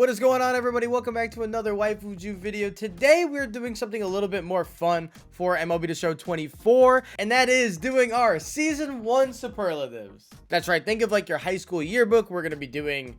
What is going on, everybody? Welcome back to another Waifu Ju video. Today we're doing something a little bit more fun for MLB The Show 24, and that is doing our Season 1 Superlatives. That's right, think of like your high school yearbook. We're going to be doing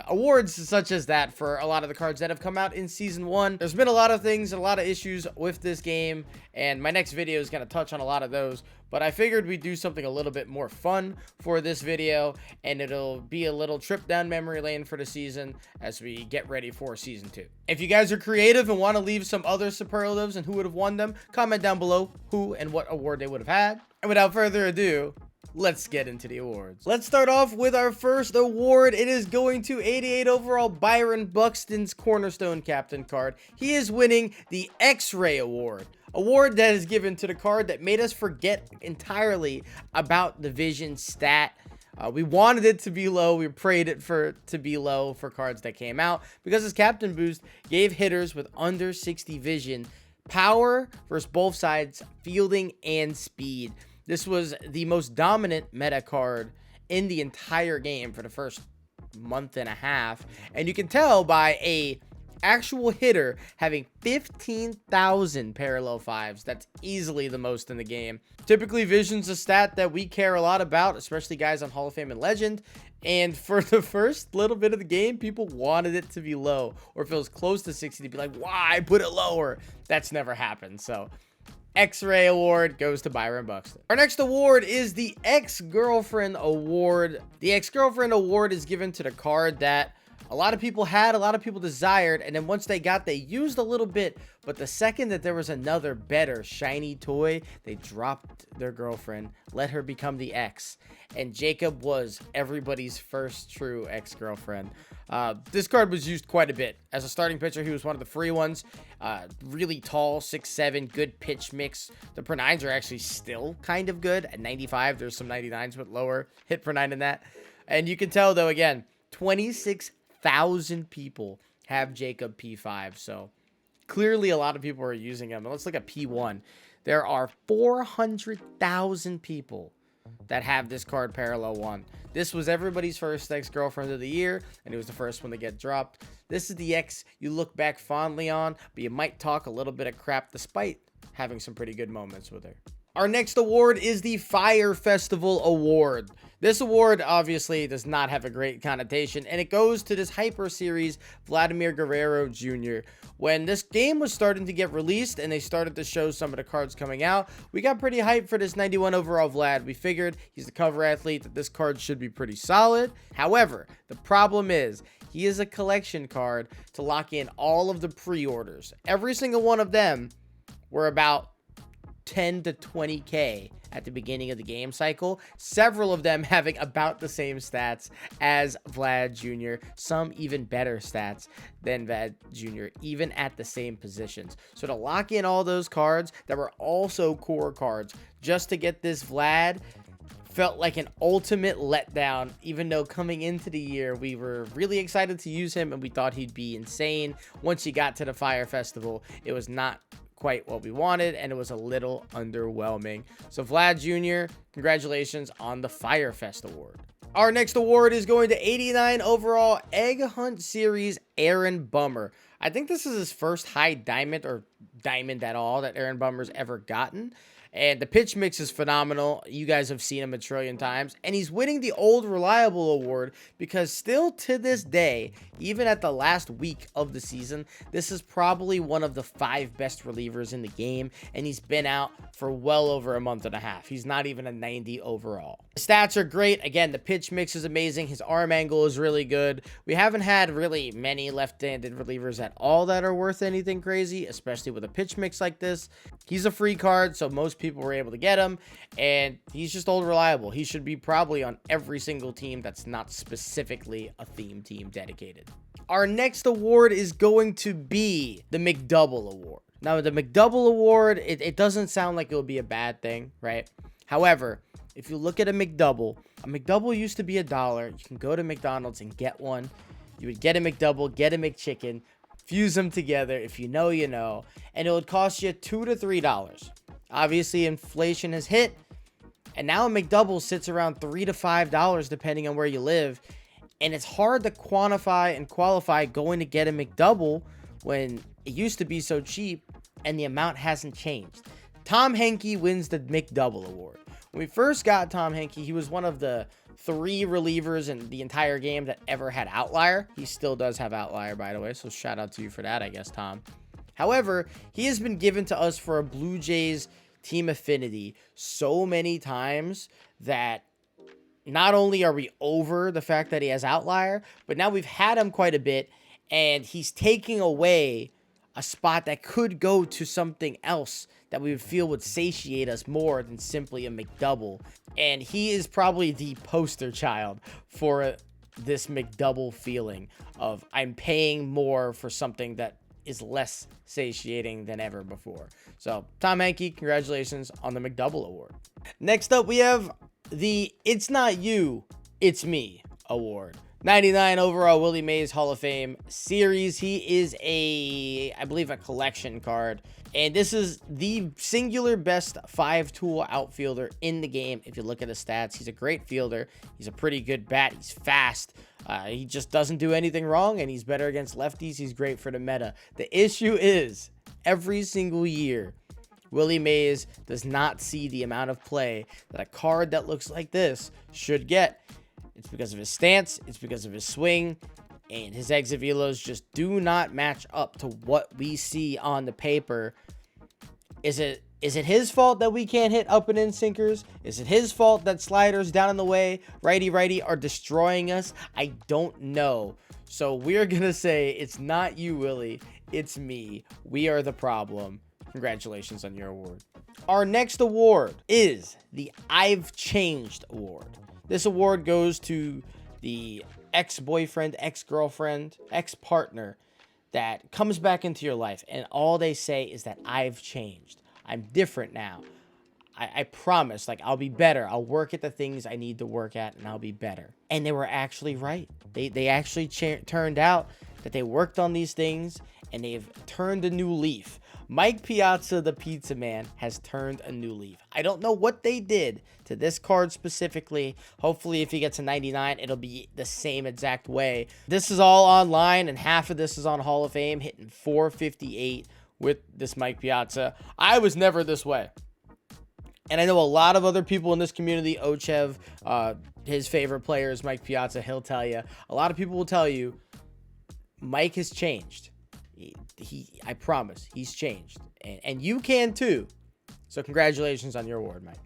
awards such as that for a lot of the cards that have come out in Season 1. There's been a lot of things, a lot of issues with this game, and my next video is going to touch on a lot of those. But I figured we'd do something a little bit more fun for this video, and it'll be a little trip down memory lane for the season as we get ready for Season 2. If you guys are creative and want to leave some other superlatives and who would have won them, comment down below who and what award they would have had. And without further ado, let's get into the awards. Let's start off with our first award. It is going to 88 overall Byron Buxton's Cornerstone Captain card. He is winning the X-Ray Award. Award that is given to the card that made us forget entirely about the vision stat. We wanted it to be low. We prayed it to be low for cards that came out because his captain boost gave hitters with under 60 vision power versus both sides, fielding and speed. This was the most dominant meta card in the entire game for the first month and a half, and you can tell by a actual hitter having 15,000 parallel fives. That's easily the most in the game. Typically, vision's a stat that we care a lot about, especially guys on Hall of Fame and Legend. And for the first little bit of the game, people wanted it to be low, or if it was close to 60, to be like, why put it lower? That's never happened. So X-Ray Award goes to Byron Buxton. Our next award is the Ex-Girlfriend Award. The Ex-Girlfriend Award is given to the card that a lot of people had, a lot of people desired, and then once they used a little bit, but the second that there was another better shiny toy, they dropped their girlfriend, let her become the ex, and Jacob was everybody's first true ex-girlfriend. This card was used quite a bit. As a starting pitcher, he was one of the free ones. Really tall, 6'7", good pitch mix. The per 9s are actually still kind of good. At 95, there's some 99s with lower hit per 9 than that. And you can tell, though, again, 26,000 people have Jacob P5, so clearly a lot of people are using him. Let's look at P1. There are 400,000 people that have this card parallel 1. This was everybody's first ex-girlfriend of the year, and it was the first one to get dropped. This is the ex you look back fondly on, but you might talk a little bit of crap despite having some pretty good moments with her. Our next award is the Fire Festival Award. This award obviously does not have a great connotation, and it goes to this Hyper Series Vladimir Guerrero Jr. When this game was starting to get released and they started to show some of the cards coming out, we got pretty hyped for this 91 overall Vlad. We figured he's the cover athlete, that this card should be pretty solid. However, the problem is he is a collection card to lock in all of the pre-orders. Every single one of them were about 10 to 20k at the beginning of the game cycle, several of them having about the same stats as Vlad Jr., some even better stats than Vlad Jr., even at the same positions. So to lock in all those cards that were also core cards just to get this Vlad felt like an ultimate letdown, even though coming into the year we were really excited to use him and we thought he'd be insane. Once he got to the Fire Festival, it was not quite what we wanted, and it was a little underwhelming. So Vlad Jr., congratulations on the Fire Fest Award. Our next award is going to 89 overall Egg Hunt Series Aaron Bummer. I think this is his first high diamond or diamond at all that Aaron Bummer's ever gotten. And the pitch mix is phenomenal. You guys have seen him a trillion times. And he's winning the Old Reliable Award because still to this day, even at the last week of the season, this is probably one of the 5 best relievers in the game. And he's been out for well over a month and a half. He's not even a 90 overall. The stats are great. Again, the pitch mix is amazing. His arm angle is really good. We haven't had really many left-handed relievers at all that are worth anything crazy, especially with a pitch mix like this. He's a free card, so most people were able to get him, and he's just old reliable. He should be probably on every single team that's not specifically a theme team dedicated. Our next award is going to be the McDouble Award. Now, the McDouble Award, it doesn't sound like it would be a bad thing, right? However, if you look at a McDouble used to be $1. You can go to McDonald's and get one. You would get a McDouble, get a McChicken, fuse them together. If you know, you know. And it would cost you $2 to $3. Obviously, inflation has hit, and now a McDouble sits around $3 to $5 depending on where you live. And it's hard to quantify and qualify going to get a McDouble when it used to be so cheap and the amount hasn't changed. Tom Henke wins the McDouble award. When we first got Tom Henke, he was one of the 3 relievers in the entire game that ever had outlier. He still does have outlier, by the way, so shout out to you for that, I guess, Tom. However, he has been given to us for a Blue Jays team affinity so many times that not only are we over the fact that he has outlier, but now we've had him quite a bit, and he's taking away a spot that could go to something else that we would feel would satiate us more than simply a McDouble. And he is probably the poster child for this McDouble feeling of I'm paying more for something that is less satiating than ever before. So, Tom Henke, congratulations on the McDouble award. Next up, we have the It's Not You, It's Me award. 99 overall Willie Mays Hall of Fame series. He is I believe a collection card. And this is the singular best 5-tool outfielder in the game. If you look at his stats, he's a great fielder. He's a pretty good bat. He's fast. He just doesn't do anything wrong, and he's better against lefties. He's great for the meta. The issue is, every single year, Willie Mays does not see the amount of play that a card that looks like this should get. It's because of his stance, it's because of his swing, and his exit velos just do not match up to what we see on the paper. Is it his fault that we can't hit up and in sinkers? Is it his fault that sliders down in the way, righty are destroying us? I don't know. So we're going to say it's not you, Willie. It's me. We are the problem. Congratulations on your award. Our next award is the I've Changed award. This award goes to the ex-boyfriend, ex-girlfriend, ex-partner that comes back into your life, and all they say is that I've changed. I'm different now. I promise, like, I'll be better. I'll work at the things I need to work at, and I'll be better. And they were actually right. They actually turned out that they worked on these things, and they've turned a new leaf. Mike Piazza, the Pizza Man, has turned a new leaf. I don't know what they did to this card specifically. Hopefully, if he gets a 99, it'll be the same exact way. This is all online, and half of this is on Hall of Fame, hitting 458 with this Mike Piazza. I was never this way. And I know a lot of other people in this community, Ochev, his favorite player is Mike Piazza. He'll tell you. A lot of people will tell you, Mike has changed. I promise, he's changed. And you can too. So congratulations on your award, Mike.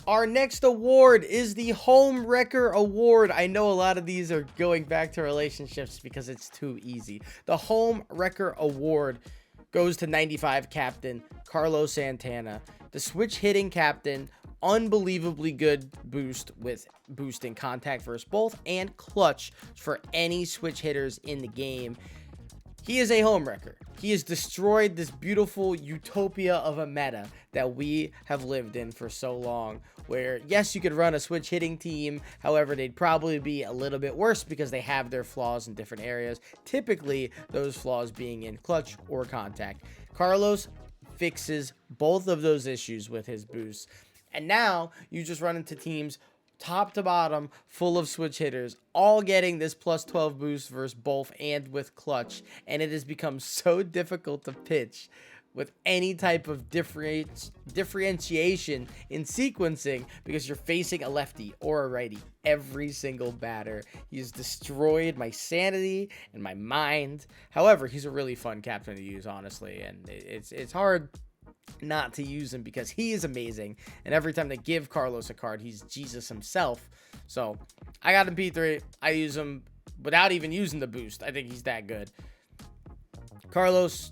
Our next award is the Home Wrecker Award. I know a lot of these are going back to relationships because it's too easy. The Home Wrecker Award goes to 95 captain Carlos Santana. The switch hitting captain, unbelievably good boost with boosting contact versus both and clutch for any switch hitters in the game. He is a home wrecker. He has destroyed this beautiful utopia of a meta that we have lived in for so long, where yes, you could run a switch hitting team. However, they'd probably be a little bit worse because they have their flaws in different areas, typically those flaws being in clutch or contact. Carlos fixes both of those issues with his boosts, and now you just run into teams top to bottom full of switch hitters, all getting this plus 12 boost versus both and with clutch, and it has become so difficult to pitch with any type of differentiation in sequencing because you're facing a lefty or a righty every single batter. He's destroyed my sanity and my mind. However, he's a really fun captain to use, honestly, and it's hard not to use him because he is amazing, and every time they give Carlos a card, he's Jesus himself. So I got him P3. I use him without even using the boost. I think he's that good. Carlos,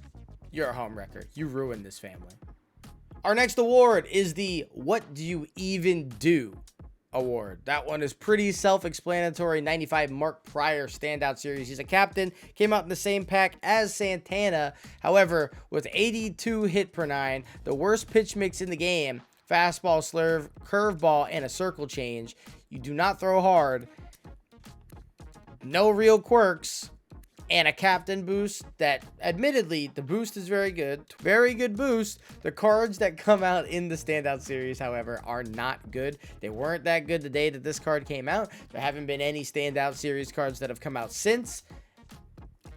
you're a home wrecker. You ruined this family. Our next award is the What Do You Even Do award. That one is pretty self-explanatory. 95 Mark Pryor standout series. He's a captain, came out in the same pack as Santana. However, with 82 hit per 9, the worst pitch mix in the game, fastball, slurve, curveball, and a circle change. You do not throw hard. No real quirks. and a captain boost that, admittedly, the boost is very good. Very good boost. The cards that come out in the standout series, however, are not good. They weren't that good the day that this card came out. There haven't been any standout series cards that have come out since.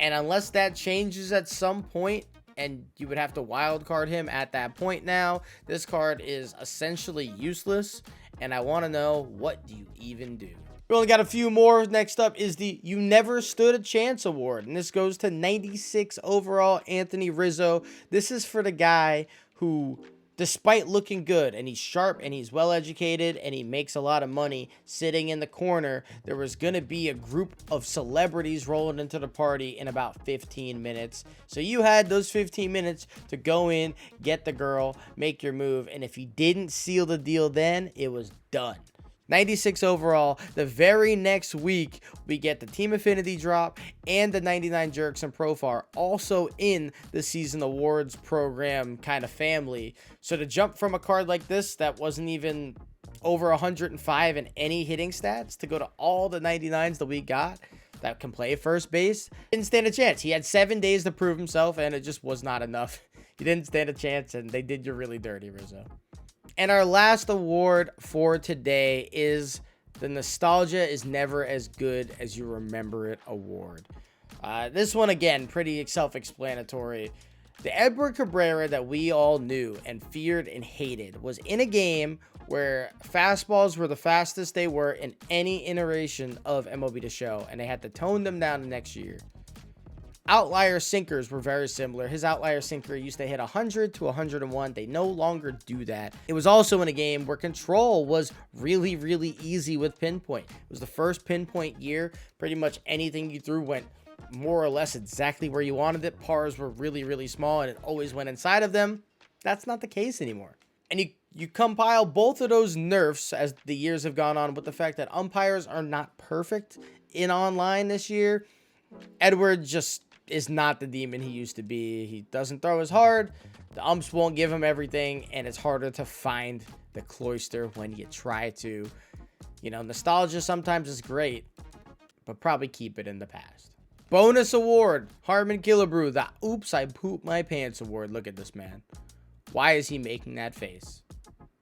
And unless that changes at some point, and you would have to wild card him at that point now, this card is essentially useless. And I want to know, what do you even do? We only got a few more. Next up is the You Never Stood a Chance Award. And this goes to 96 overall Anthony Rizzo. This is for the guy who, despite looking good, and he's sharp, and he's well-educated, and he makes a lot of money sitting in the corner, there was going to be a group of celebrities rolling into the party in about 15 minutes. So you had those 15 minutes to go in, get the girl, make your move, and if you didn't seal the deal then, it was done. 96 overall. The very next week, we get the Team Affinity drop and the 99 Jerks and Profar also in the season awards program kind of family. So to jump from a card like this that wasn't even over 105 in any hitting stats to go to all the 99s that we got that can play first base, didn't stand a chance. He had 7 days to prove himself, and it just was not enough. He didn't stand a chance, and they did you really dirty, Rizzo. And our last award for today is the Nostalgia is Never as Good as You Remember It award. This one, again, pretty self-explanatory. The Edward Cabrera that we all knew and feared and hated was in a game where fastballs were the fastest they were in any iteration of MLB The Show, and they had to tone them down the next year. Outlier sinkers were very similar. His outlier sinker used to hit 100 to 101. They no longer do that. It was also in a game where control was really, really easy with pinpoint. It was the first pinpoint year. Pretty much anything you threw went more or less exactly where you wanted it. Pars were really, really small, and it always went inside of them. That's not the case anymore. And you compile both of those nerfs as the years have gone on with the fact that umpires are not perfect in online this year. Edward just is not the demon he used to be. He doesn't throw as hard. The umps won't give him everything, and it's harder to find the cloister when you try to. You know, nostalgia sometimes is great, but probably keep it in the past. Bonus award, Harmon Killebrew, the Oops, I Pooped My Pants award. Look at this man. Why is he making that face?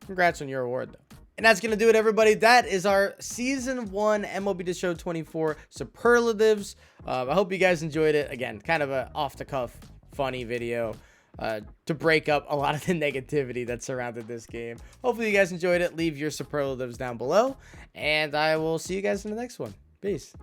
Congrats on your award, though. And that's going to do it, everybody. That is our Season 1 MLB The Show 24 Superlatives. I hope you guys enjoyed it. Again, kind of a off-the-cuff, funny video to break up a lot of the negativity that surrounded this game. Hopefully you guys enjoyed it. Leave your superlatives down below. And I will see you guys in the next one. Peace.